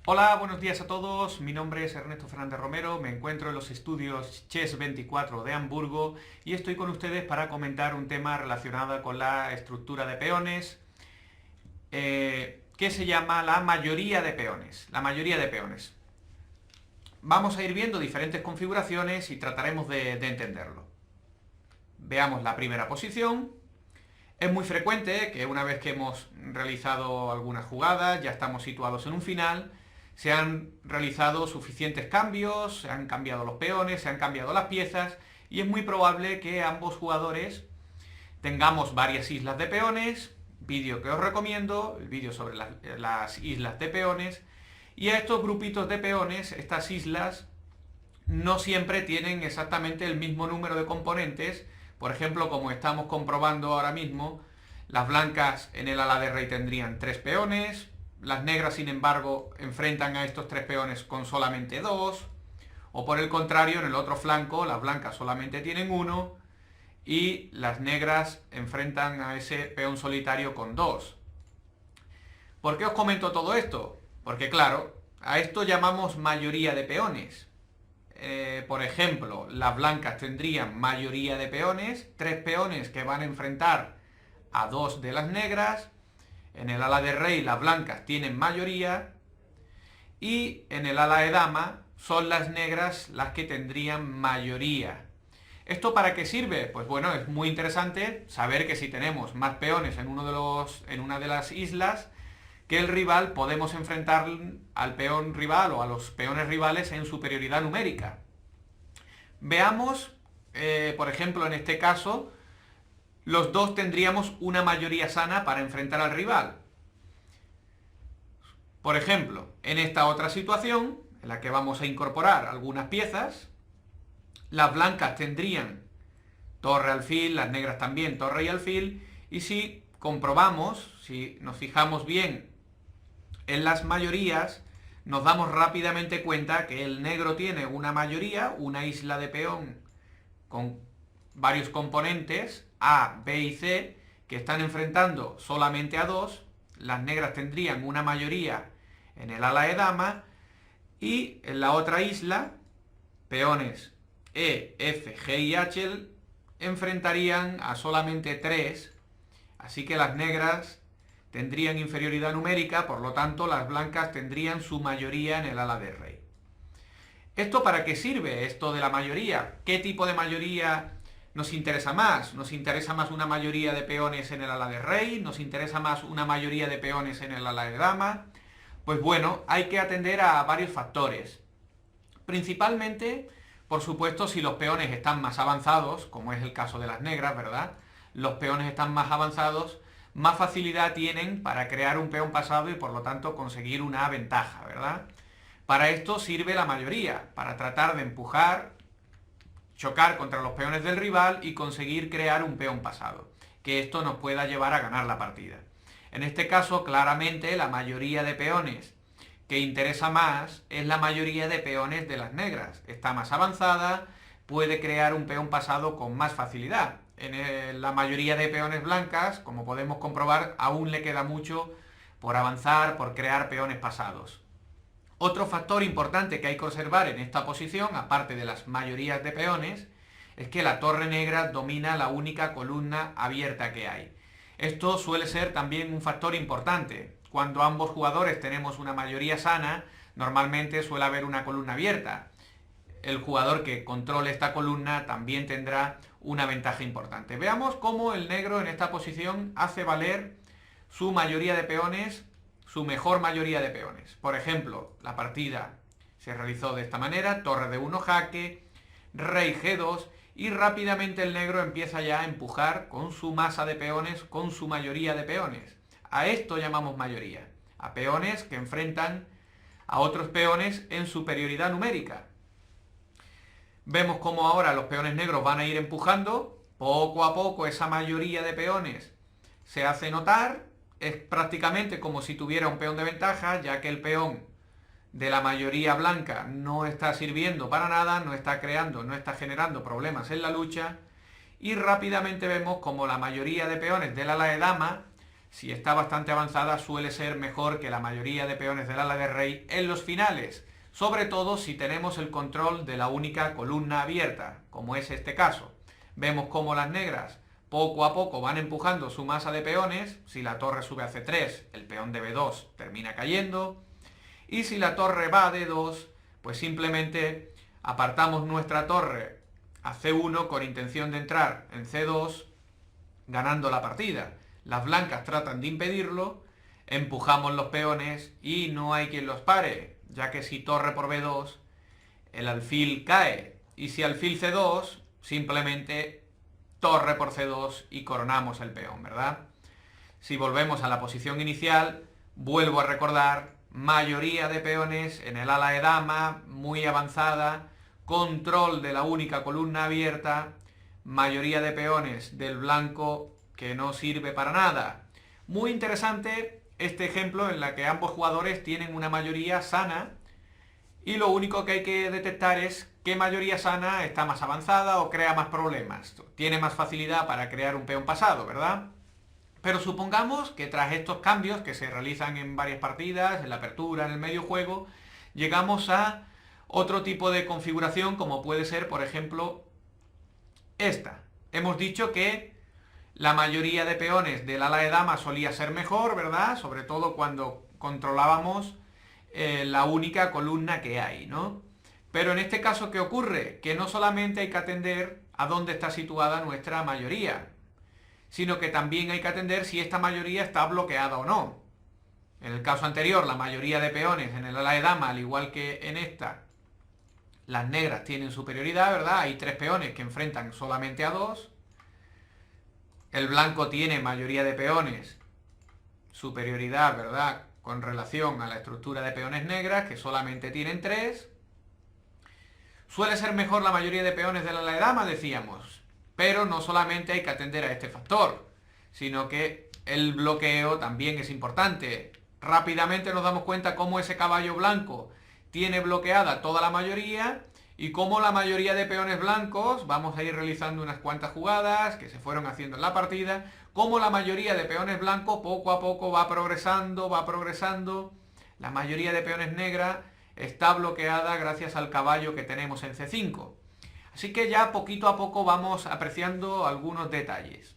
Hola, buenos días a todos. Mi nombre es Ernesto Fernández Romero, me encuentro en los estudios Chess24 de Hamburgo y estoy con ustedes para comentar un tema relacionado con la estructura de peones, que se llama la mayoría de peones. La mayoría de peones. Vamos a ir viendo diferentes configuraciones y trataremos de entenderlo. Veamos la primera posición. Es muy frecuente que una vez que hemos realizado algunas jugadas, ya estamos situados en un final, se han realizado suficientes cambios, se han cambiado los peones, se han cambiado las piezas y es muy probable que ambos jugadores tengamos varias islas de peones, vídeo que os recomiendo, el vídeo sobre las islas de peones, y a estos grupitos de peones, estas islas, no siempre tienen exactamente el mismo número de componentes. Por ejemplo, como estamos comprobando ahora mismo, las blancas en el ala de rey tendrían 3 peones, las negras sin embargo enfrentan a estos 3 peones con solamente 2, o por el contrario, en el otro flanco las blancas solamente tienen 1 y las negras enfrentan a ese peón solitario con 2. ¿Por qué os comento todo esto? Porque claro, a esto llamamos mayoría de peones. Por ejemplo, las blancas tendrían mayoría de peones, 3 peones que van a enfrentar a 2 de las negras. En el ala de rey las blancas tienen mayoría y en el ala de dama son las negras las que tendrían mayoría. ¿Esto para qué sirve? Pues bueno, es muy interesante saber que si tenemos más peones en una de las islas que el rival, podemos enfrentar al peón rival o a los peones rivales en superioridad numérica. Veamos, por ejemplo, en este caso, los dos tendríamos una mayoría sana para enfrentar al rival. Por ejemplo, en esta otra situación, en la que vamos a incorporar algunas piezas, las blancas tendrían torre, alfil, las negras también torre y alfil, y si comprobamos, si nos fijamos bien en las mayorías, nos damos rápidamente cuenta que el negro tiene una mayoría, una isla de peón con varios componentes, A, B y C, que están enfrentando solamente a 2. Las negras tendrían una mayoría en el ala de dama y en la otra isla, peones E, F, G y H enfrentarían a solamente 3, así que las negras tendrían inferioridad numérica, por lo tanto las blancas tendrían su mayoría en el ala de rey. ¿Esto para qué sirve? Esto de la mayoría. ¿Qué tipo de mayoría nos interesa más? ¿Nos interesa más una mayoría de peones en el ala de rey? ¿Nos interesa más una mayoría de peones en el ala de dama? Pues bueno, hay que atender a varios factores. Principalmente, por supuesto, si los peones están más avanzados, como es el caso de las negras, ¿verdad? Los peones están más avanzados, más facilidad tienen para crear un peón pasado y por lo tanto conseguir una ventaja, ¿verdad? Para esto sirve la mayoría, para tratar de empujar, chocar contra los peones del rival y conseguir crear un peón pasado, que esto nos pueda llevar a ganar la partida. En este caso, claramente, la mayoría de peones que interesa más es la mayoría de peones de las negras. Está más avanzada, puede crear un peón pasado con más facilidad. En la mayoría de peones blancas, como podemos comprobar, aún le queda mucho por avanzar, por crear peones pasados. Otro factor importante que hay que observar en esta posición, aparte de las mayorías de peones, es que la torre negra domina la única columna abierta que hay. Esto suele ser también un factor importante. Cuando ambos jugadores tenemos una mayoría sana, normalmente suele haber una columna abierta. El jugador que controle esta columna también tendrá una ventaja importante. Veamos cómo el negro en esta posición hace valer su mayoría de peones, su mejor mayoría de peones. Por ejemplo, la partida se realizó de esta manera: torre de 1 jaque, rey G2, y rápidamente el negro empieza ya a empujar con su masa de peones, con su mayoría de peones. A esto llamamos mayoría, a peones que enfrentan a otros peones en superioridad numérica. Vemos cómo ahora los peones negros van a ir empujando, poco a poco esa mayoría de peones se hace notar, es prácticamente como si tuviera un peón de ventaja, ya que el peón de la mayoría blanca no está sirviendo para nada, no está creando, no está generando problemas en la lucha, y rápidamente vemos como la mayoría de peones del ala de dama si está bastante avanzada, suele ser mejor que la mayoría de peones del ala de rey en los finales, sobre todo si tenemos el control de la única columna abierta, como es este caso. Vemos cómo las negras poco a poco van empujando su masa de peones. Si la torre sube a C3, el peón de B2 termina cayendo, y si la torre va a D2, pues simplemente apartamos nuestra torre a C1 con intención de entrar en C2, ganando la partida. Las blancas tratan de impedirlo, empujamos los peones y no hay quien los pare, ya que si torre por B2, el alfil cae, y si alfil C2, simplemente torre por C2 y coronamos el peón, ¿verdad? Si volvemos a la posición inicial, vuelvo a recordar, mayoría de peones en el ala de dama, muy avanzada, control de la única columna abierta, mayoría de peones del blanco que no sirve para nada. Muy interesante este ejemplo en la que ambos jugadores tienen una mayoría sana, y lo único que hay que detectar es qué mayoría sana está más avanzada o crea más problemas. Tiene más facilidad para crear un peón pasado, ¿verdad? Pero supongamos que tras estos cambios que se realizan en varias partidas, en la apertura, en el medio juego, llegamos a otro tipo de configuración, como puede ser, por ejemplo, esta. Hemos dicho que la mayoría de peones del ala de dama solía ser mejor, ¿verdad? Sobre todo cuando controlábamos la única columna que hay, ¿no? Pero en este caso, ¿qué ocurre? Que no solamente hay que atender a dónde está situada nuestra mayoría, sino que también hay que atender si esta mayoría está bloqueada o no. En el caso anterior, la mayoría de peones en el ala de dama, al igual que en esta, las negras tienen superioridad, ¿verdad? Hay 3 peones que enfrentan solamente a 2. El blanco tiene mayoría de peones, superioridad, ¿verdad?, con relación a la estructura de peones negras, que solamente tienen 3. Suele ser mejor la mayoría de peones del ala de dama, decíamos, pero no solamente hay que atender a este factor, sino que el bloqueo también es importante. Rápidamente nos damos cuenta cómo ese caballo blanco tiene bloqueada toda la mayoría, y cómo la mayoría de peones blancos, vamos a ir realizando unas cuantas jugadas que se fueron haciendo en la partida, cómo la mayoría de peones blancos poco a poco va progresando, la mayoría de peones negras está bloqueada gracias al caballo que tenemos en C5. Así que ya poquito a poco vamos apreciando algunos detalles.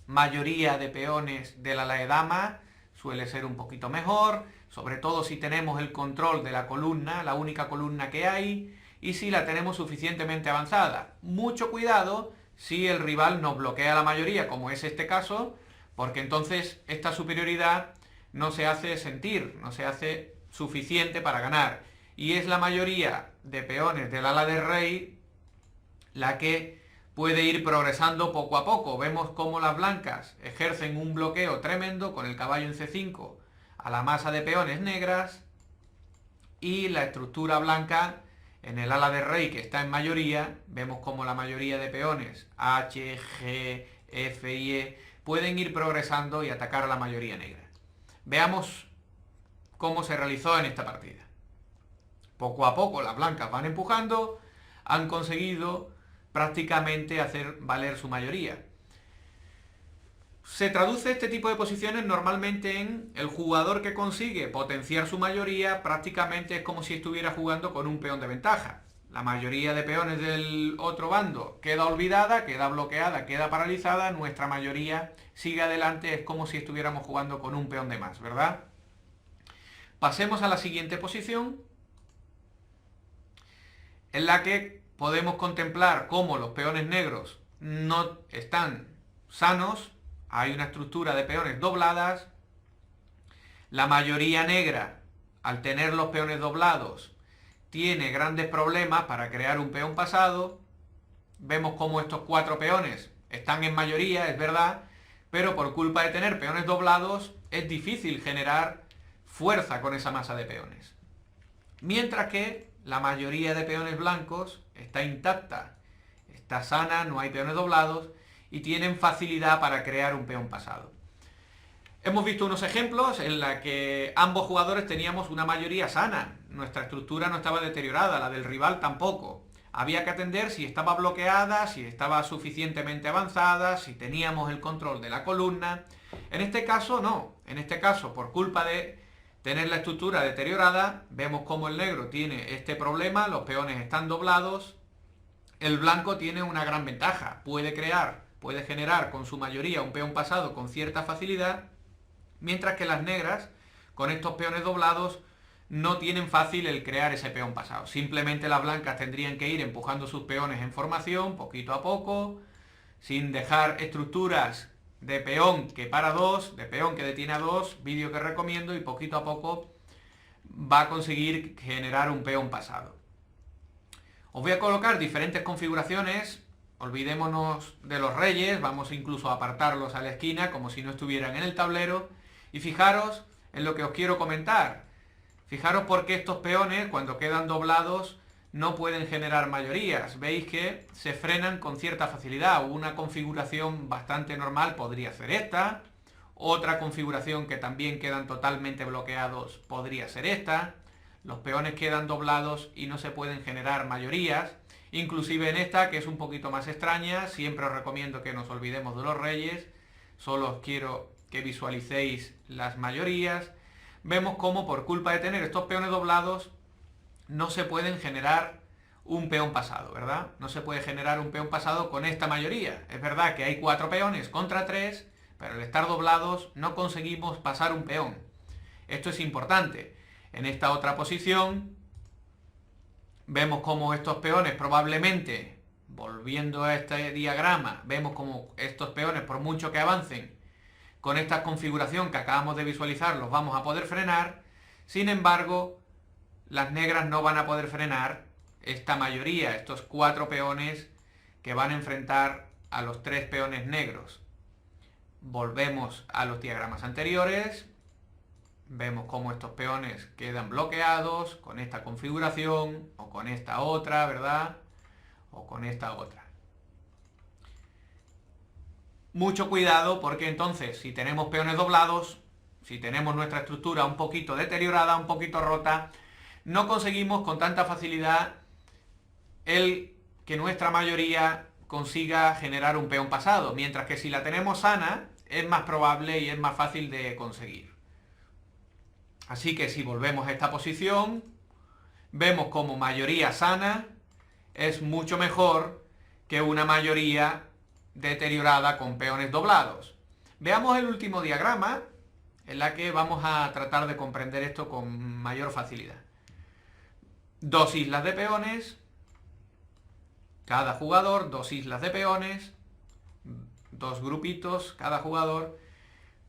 Mayoría de peones del ala de dama suele ser un poquito mejor, sobre todo si tenemos el control de la columna, la única columna que hay, y si la tenemos suficientemente avanzada. Mucho cuidado si el rival nos bloquea la mayoría, como es este caso, porque entonces esta superioridad no se hace sentir, no se hace suficiente para ganar. Y es la mayoría de peones del ala de rey la que puede ir progresando poco a poco. Vemos cómo las blancas ejercen un bloqueo tremendo con el caballo en C5 a la masa de peones negras, y la estructura blanca en el ala de rey, que está en mayoría, vemos cómo la mayoría de peones H, G, F y E pueden ir progresando y atacar a la mayoría negra. Veamos cómo se realizó en esta partida. Poco a poco las blancas van empujando, han conseguido prácticamente hacer valer su mayoría. Se traduce este tipo de posiciones normalmente en el jugador que consigue potenciar su mayoría, prácticamente es como si estuviera jugando con un peón de ventaja. La mayoría de peones del otro bando queda olvidada, queda bloqueada, queda paralizada, nuestra mayoría sigue adelante, es como si estuviéramos jugando con un peón de más, ¿verdad? Pasemos a la siguiente posición, en la que podemos contemplar cómo los peones negros no están sanos. Hay una estructura de peones dobladas. La mayoría negra, al tener los peones doblados, tiene grandes problemas para crear un peón pasado. Vemos cómo estos 4 peones están en mayoría, es verdad, pero por culpa de tener peones doblados es difícil generar fuerza con esa masa de peones. Mientras que la mayoría de peones blancos está intacta, está sana, no hay peones doblados, y tienen facilidad para crear un peón pasado. Hemos visto unos ejemplos en los que ambos jugadores teníamos una mayoría sana. Nuestra estructura no estaba deteriorada, la del rival tampoco. había que atender si estaba bloqueada, si estaba suficientemente avanzada, si teníamos el control de la columna. En este caso no, en este caso por culpa de tener la estructura deteriorada, vemos cómo el negro tiene este problema, los peones están doblados. El blanco tiene una gran ventaja, puede generar con su mayoría un peón pasado con cierta facilidad, mientras que las negras, con estos peones doblados, no tienen fácil el crear ese peón pasado. Simplemente las blancas tendrían que ir empujando sus peones en formación, poquito a poco, sin dejar estructuras de peón que para dos, de peón que detiene a dos, vídeo que recomiendo, y poquito a poco va a conseguir generar un peón pasado. Os voy a colocar diferentes configuraciones, olvidémonos de los reyes, vamos incluso a apartarlos a la esquina como si no estuvieran en el tablero, y fijaros en lo que os quiero comentar. Fijaros por qué estos peones, cuando quedan doblados, no pueden generar mayorías. Veis que se frenan con cierta facilidad. Una configuración bastante normal podría ser esta. Otra configuración que también quedan totalmente bloqueados podría ser esta. Los peones quedan doblados y no se pueden generar mayorías. Inclusive en esta, que es un poquito más extraña, siempre os recomiendo que nos olvidemos de los reyes. Solo os quiero que visualicéis las mayorías. Vemos cómo por culpa de tener estos peones doblados no se pueden generar un peón pasado, ¿verdad? No se puede generar un peón pasado con esta mayoría. Es verdad que hay 4 peones contra 3, pero al estar doblados no conseguimos pasar un peón. Esto es importante. En esta otra posición vemos cómo estos peones probablemente, volviendo a este diagrama, vemos cómo estos peones, por mucho que avancen, con esta configuración que acabamos de visualizar los vamos a poder frenar. Sin embargo, las negras no van a poder frenar esta mayoría, estos 4 peones que van a enfrentar a los 3 peones negros. Volvemos a los diagramas anteriores. Vemos cómo estos peones quedan bloqueados con esta configuración o con esta otra, ¿verdad? O con esta otra. Mucho cuidado porque entonces si tenemos peones doblados, si tenemos nuestra estructura un poquito deteriorada, un poquito rota, no conseguimos con tanta facilidad el que nuestra mayoría consiga generar un peón pasado, mientras que si la tenemos sana es más probable y es más fácil de conseguir. Así que si volvemos a esta posición, vemos como mayoría sana es mucho mejor que una mayoría deteriorada con peones doblados. Veamos el último diagrama, en la que vamos a tratar de comprender esto con mayor facilidad. 2 islas de peones, cada jugador, 2 islas de peones, 2 grupitos cada jugador,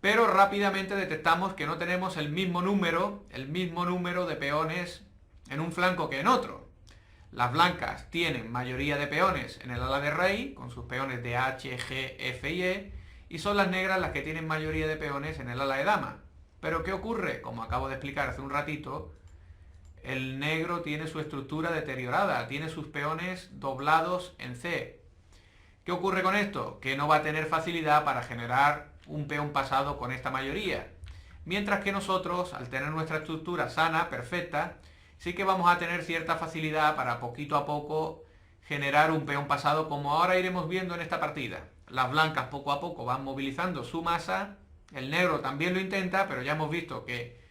pero rápidamente detectamos que no tenemos el mismo número de peones en un flanco que en otro. Las blancas tienen mayoría de peones en el ala de rey, con sus peones de H, G, F y E, y son las negras las que tienen mayoría de peones en el ala de dama. Pero ¿qué ocurre? Como acabo de explicar hace un ratito, el negro tiene su estructura deteriorada, tiene sus peones doblados en C. ¿Qué ocurre con esto? Que no va a tener facilidad para generar un peón pasado con esta mayoría. Mientras que nosotros, al tener nuestra estructura sana, perfecta, sí que vamos a tener cierta facilidad para poquito a poco generar un peón pasado, como ahora iremos viendo en esta partida. Las blancas poco a poco van movilizando su masa, el negro también lo intenta, pero ya hemos visto que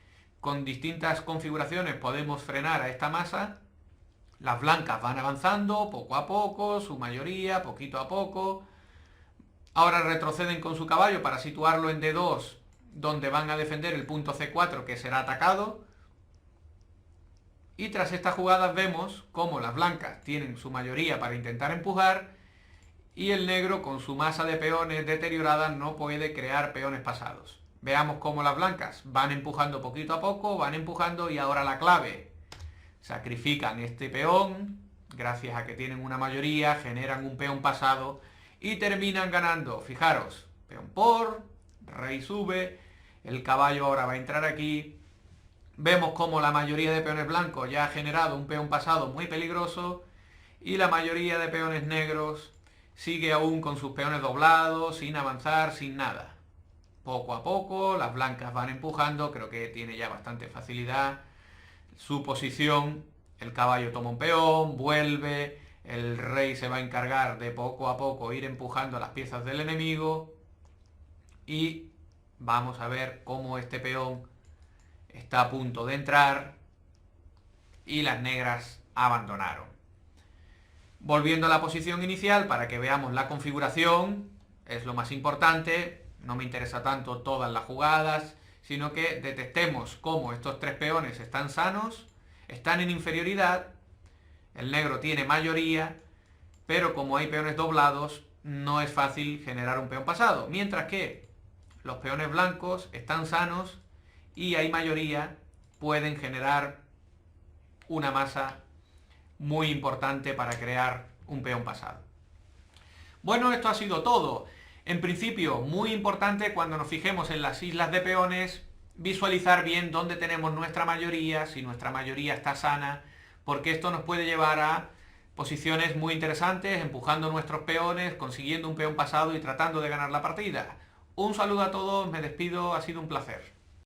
con distintas configuraciones podemos frenar a esta masa. Las blancas van avanzando poco a poco, su mayoría, poquito a poco. Ahora retroceden con su caballo para situarlo en D2, donde van a defender el punto C4 que será atacado. Y tras estas jugadas vemos cómo las blancas tienen su mayoría para intentar empujar y el negro con su masa de peones deteriorada no puede crear peones pasados. Veamos cómo las blancas van empujando poquito a poco, van empujando y ahora la clave. Sacrifican este peón, gracias a que tienen una mayoría, generan un peón pasado y terminan ganando. Fijaros, peón por, rey sube, el caballo ahora va a entrar aquí. Vemos cómo la mayoría de peones blancos ya ha generado un peón pasado muy peligroso y la mayoría de peones negros sigue aún con sus peones doblados, sin avanzar, sin nada. Poco a poco las blancas van empujando, creo que tiene ya bastante facilidad su posición. El caballo toma un peón, vuelve, El rey se va a encargar de poco a poco ir empujando las piezas del enemigo y vamos a ver cómo este peón está a punto de entrar y las negras abandonaron. Volviendo a la posición inicial para que veamos la configuración, es lo más importante, no me interesa tanto todas las jugadas, sino que detectemos cómo estos tres peones están sanos, están en inferioridad, el negro tiene mayoría, pero como hay peones doblados, no es fácil generar un peón pasado, mientras que los peones blancos están sanos y hay mayoría, pueden generar una masa muy importante para crear un peón pasado. Bueno, esto ha sido todo. En principio, muy importante cuando nos fijemos en las islas de peones, visualizar bien dónde tenemos nuestra mayoría, si nuestra mayoría está sana, porque esto nos puede llevar a posiciones muy interesantes, empujando nuestros peones, consiguiendo un peón pasado y tratando de ganar la partida. Un saludo a todos, me despido, ha sido un placer.